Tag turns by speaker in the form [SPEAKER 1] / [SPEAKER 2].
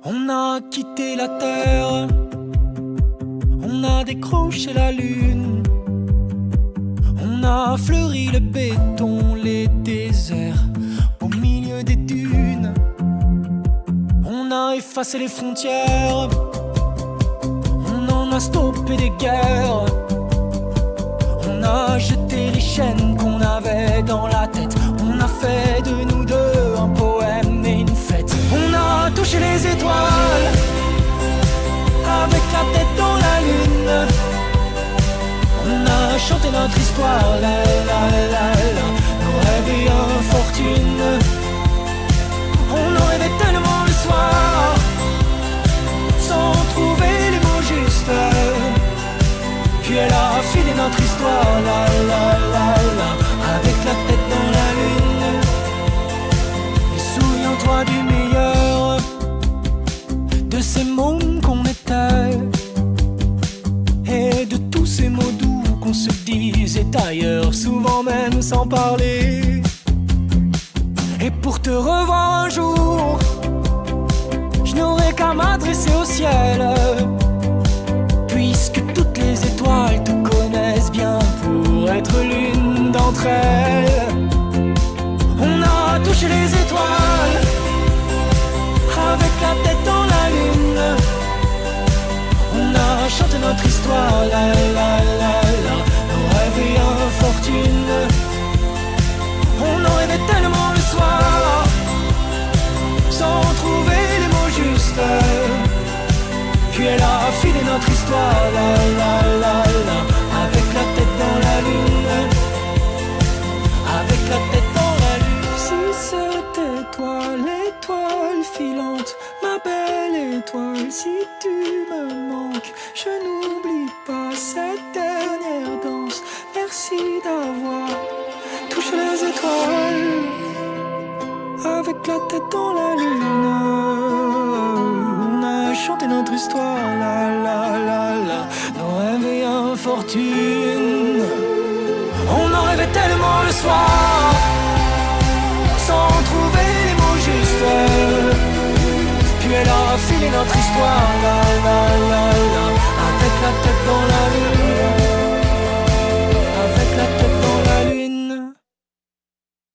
[SPEAKER 1] On a quitté la terre, on a décroché la lune, on a fleuri le béton, les déserts au milieu des dunes. On a effacé les frontières, on en a stoppé des guerres. On a jeté les chaînes qu'on avait dans la tête. On a fait de nous deux un poème et une fête. On a touché les étoiles avec la tête dans la lune. On a chanté notre histoire, la la la la, nos rêves et infortunes. On en rêvait tellement le soir, sans trouver les mots justes. Puis elle a filé notre histoire, la la la la, avec la tête dans la lune. Et souviens-toi du meilleur de ces mômes qu'on était, et de tous ces mots doux qu'on se disait ailleurs, souvent même sans parler. Et pour te revoir un jour, je n'aurai qu'à m'adresser au ciel, puisque toutes les étoiles te connaissent bien pour être l'une d'entre elles. On a touché les étoiles avec la tête dans la lune. On a chanté notre histoire, la la la la, nos rêves et infortunes. On en rêvait tellement le soir, sans trouver les mots justes. Puis elle a filé notre histoire, la la la la, avec la tête dans la lune, avec la tête dans la lune. Si c'était toi l'étoile filante, ma belle étoile, si tu me manques, je n'oublie pas cette dernière danse. Merci d'avoir touché les étoiles avec la tête dans la lune. On a chanté notre histoire, la la la la, nos rêves et infortunes. On en rêvait tellement le soir, sans trouver les mots justes. Puis elle a filé notre histoire, la la la.